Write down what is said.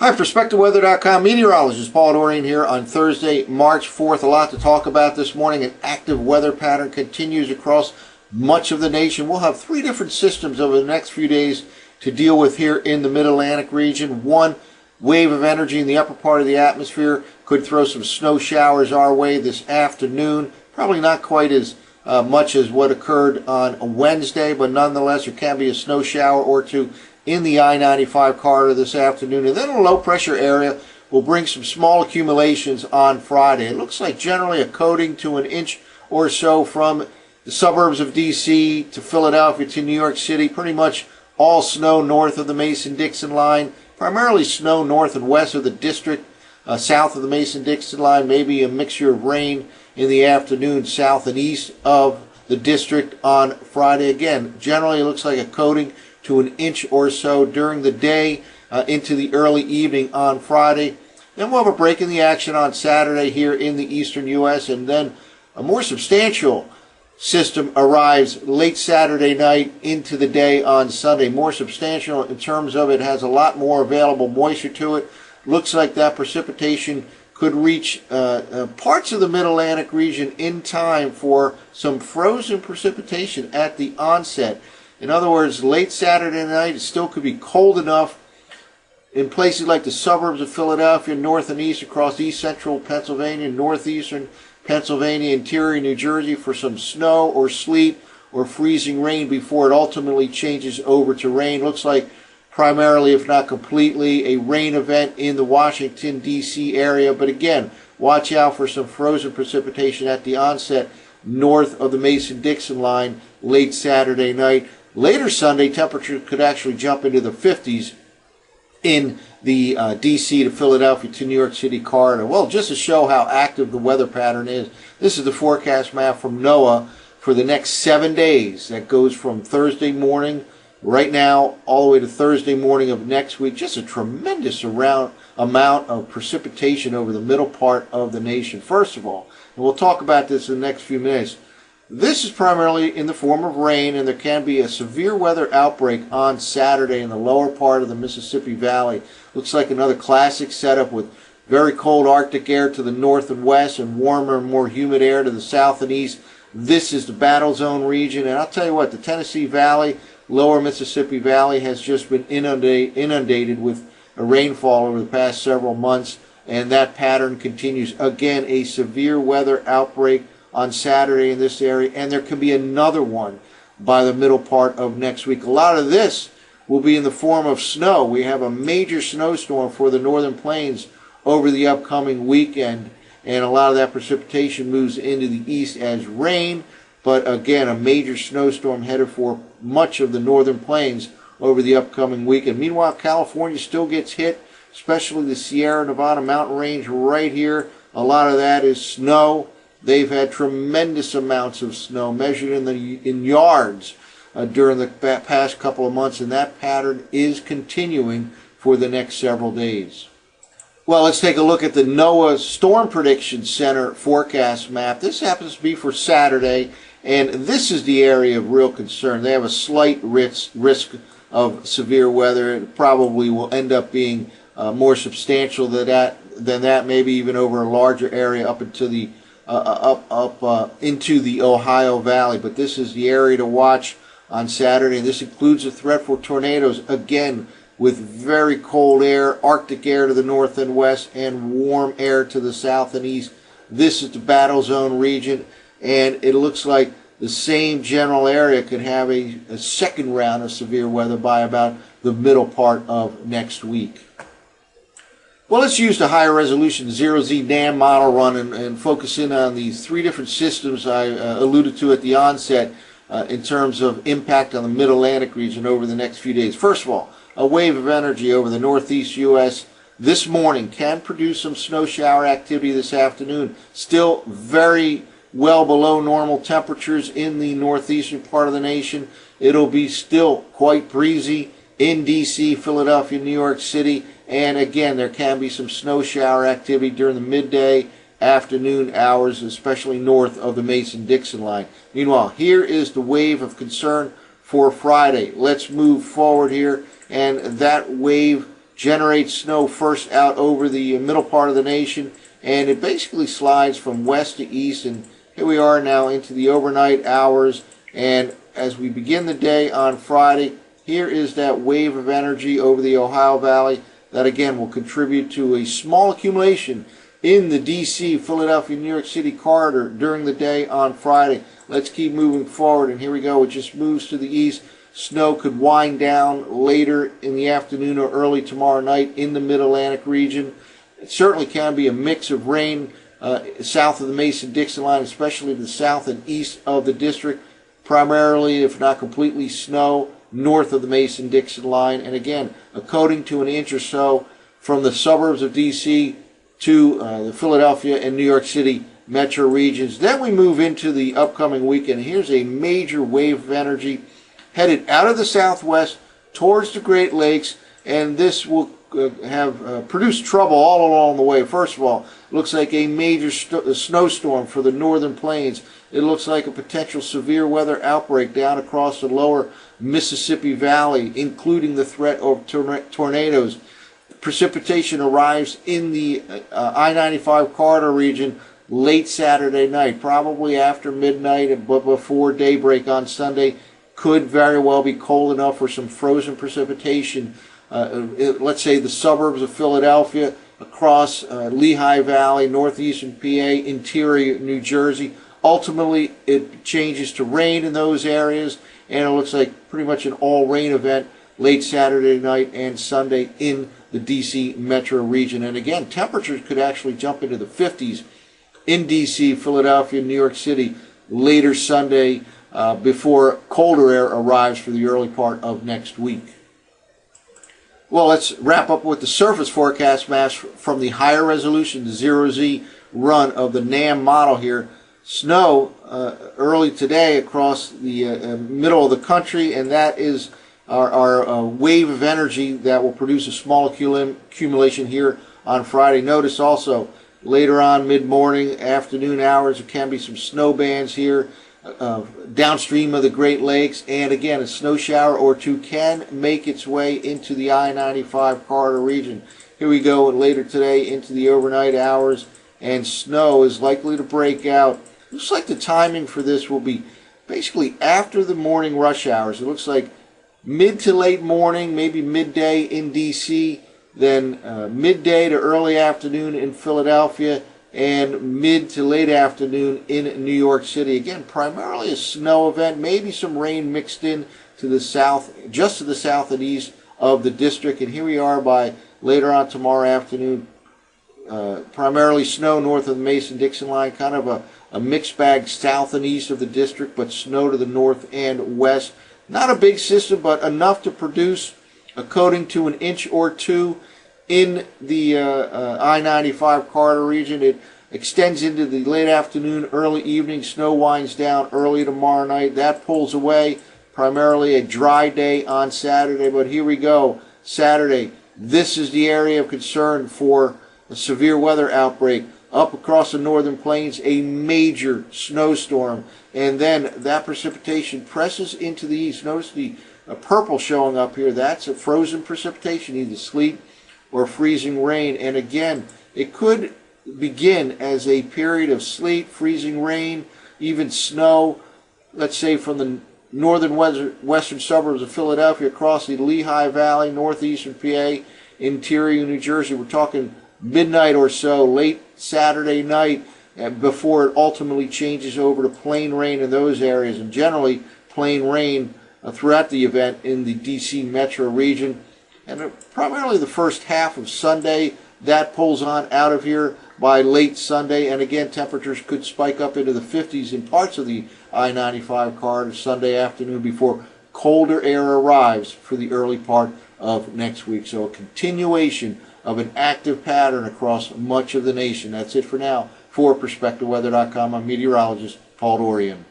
Hi, PerspectaWeather.com. Meteorologist Paul Dorian here on Thursday, March 4th. A lot to talk about this morning. An active weather pattern continues across much of the nation. We'll have three different systems over the next few days to deal with here in the Mid-Atlantic region. One wave of energy in the upper part of the atmosphere could throw some snow showers our way this afternoon. Probably not quite as much as what occurred on Wednesday, but nonetheless there can be a snow shower or two in the I-95 corridor this afternoon. And then a low pressure area will bring some small accumulations on Friday. It looks like generally a coating to an inch or so from the suburbs of D.C. to Philadelphia to New York City. Pretty much all snow north of the Mason-Dixon line, primarily snow north and west of the district, south of the Mason-Dixon line, maybe a mixture of rain in the afternoon south and east of the district on Friday. Again, generally it looks like a coating to an inch or so during the day into the early evening on Friday. Then we'll have a break in the action on Saturday here in the eastern U.S. and then a more substantial system arrives late Saturday night into the day on Sunday. More substantial in terms of it has a lot more available moisture to it. Looks like that precipitation could reach parts of the Mid-Atlantic region in time for some frozen precipitation at the onset. In other words, late Saturday night, it still could be cold enough in places like the suburbs of Philadelphia, north and east, across east central Pennsylvania, northeastern Pennsylvania, interior New Jersey for some snow or sleet or freezing rain before it ultimately changes over to rain. Looks like primarily, if not completely, a rain event in the Washington, D.C. area. But again, watch out for some frozen precipitation at the onset north of the Mason-Dixon line late Saturday night. Later Sunday, temperatures could actually jump into the 50s in the D.C. to Philadelphia to New York City corridor. Well, just to show how active the weather pattern is, this is the forecast map from NOAA for the next 7 days. That goes from Thursday morning right now all the way to Thursday morning of next week. Just a tremendous amount of precipitation over the middle part of the nation. First of all, and we'll talk about this in the next few minutes, this is primarily in the form of rain, and there can be a severe weather outbreak on Saturday in the lower part of the Mississippi Valley. Looks like another classic setup with very cold Arctic air to the north and west and warmer and more humid air to the south and east. This is the battle zone region, and I'll tell you what, the Tennessee Valley, lower Mississippi Valley has just been inundated with a rainfall over the past several months, and that pattern continues. Again, a severe weather outbreak on Saturday in this area, and there could be another one by the middle part of next week. A lot of this will be in the form of snow. We have a major snowstorm for the northern plains over the upcoming weekend, and a lot of that precipitation moves into the east as rain, but again, a major snowstorm headed for much of the northern plains over the upcoming weekend. Meanwhile, California still gets hit, especially the Sierra Nevada mountain range right here. A lot of that is snow. They've had tremendous amounts of snow measured in yards during the past couple of months, and that pattern is continuing for the next several days. Well, let's take a look at the NOAA Storm Prediction Center forecast map. This happens to be for Saturday, and this is the area of real concern. They have a slight risk of severe weather. It probably will end up being more substantial than that, maybe even over a larger area up into the into the Ohio Valley. But this is the area to watch on Saturday, and this includes a threat for tornadoes, again with very cold air, Arctic air to the north and west, and warm air to the south and east. This is the battle zone region, and it looks like the same general area could have a second round of severe weather by about the middle part of next week. Well, let's use the higher resolution zero-Z NAM model run and focus in on these three different systems I alluded to at the onset in terms of impact on the Mid-Atlantic region over the next few days. First of all, a wave of energy over the northeast U.S. this morning can produce some snow shower activity this afternoon. Still very well below normal temperatures in the northeastern part of the nation. It'll be still quite breezy in D.C., Philadelphia, New York City, and again, there can be some snow shower activity during the midday, afternoon hours, especially north of the Mason-Dixon line. Meanwhile, here is the wave of concern for Friday. Let's move forward here, and that wave generates snow first out over the middle part of the nation, and it basically slides from west to east, and here we are now into the overnight hours. And as we begin the day on Friday, here is that wave of energy over the Ohio Valley that again will contribute to a small accumulation in the DC, Philadelphia, New York City corridor during the day on Friday. Let's keep moving forward, and here we go. It just moves to the east. Snow could wind down later in the afternoon or early tomorrow night in the Mid-Atlantic region. It certainly can be a mix of rain south of the Mason-Dixon line, especially to the south and east of the district. Primarily, if not completely, snow north of the Mason-Dixon line. And again, a coating to an inch or so from the suburbs of D.C. to the Philadelphia and New York City metro regions. Then we move into the upcoming weekend. Here's a major wave of energy headed out of the southwest towards the Great Lakes, and this will have produced trouble all along the way. First of all, it looks like a major snowstorm for the northern plains. It looks like a potential severe weather outbreak down across the lower Mississippi Valley, including the threat of tornadoes. Precipitation arrives in the I-95 corridor region late Saturday night, probably after midnight but before daybreak on Sunday. Could very well be cold enough for some frozen precipitation. Let's say the suburbs of Philadelphia, across Lehigh Valley, northeastern PA, interior New Jersey. Ultimately, it changes to rain in those areas, and it looks like pretty much an all-rain event late Saturday night and Sunday in the D.C. metro region. And again, temperatures could actually jump into the 50s in D.C., Philadelphia, New York City later Sunday before colder air arrives for the early part of next week. Well, let's wrap up with the surface forecast maps from the higher resolution, the 0Z run of the NAM model here. Snow early today across the middle of the country, and that is our wave of energy that will produce a small accumulation here on Friday. Notice also later on mid-morning, afternoon hours, there can be some snow bands here downstream of the Great Lakes, and again a snow shower or two can make its way into the I-95 corridor region. Here we go later today into the overnight hours, and snow is likely to break out. Looks like the timing for this will be basically after the morning rush hours. It looks like mid to late morning, maybe midday in DC, then midday to early afternoon in Philadelphia, and mid to late afternoon in New York City. Again, primarily a snow event, maybe some rain mixed in to the south, just to the south and east of the district. And here we are by later on tomorrow afternoon. Primarily snow north of the Mason-Dixon line, kind of a mixed bag south and east of the district, but snow to the north and west. Not a big system, but enough to produce a coating to an inch or two in the I-95 corridor region. It extends into the late afternoon, early evening. Snow winds down early tomorrow night. That pulls away. Primarily a dry day on Saturday, but here we go. Saturday, this is the area of concern for a severe weather outbreak. Up across the northern plains, a major snowstorm, and then that precipitation presses into the east. Notice the purple showing up here. That's a frozen precipitation, either sleet or freezing rain. And again, it could begin as a period of sleet, freezing rain, even snow, let's say from the northern western suburbs of Philadelphia across the Lehigh Valley, northeastern PA, interior New Jersey. We're talking midnight or so, late Saturday night, before it ultimately changes over to plain rain in those areas, and generally plain rain throughout the event in the DC metro region. And primarily the first half of Sunday, that pulls on out of here by late Sunday, and again temperatures could spike up into the 50s in parts of the I-95 corridor Sunday afternoon before colder air arrives for the early part of next week. So a continuation of an active pattern across much of the nation. That's it for now. For PerspectaWeather.com, I'm meteorologist Paul Dorian.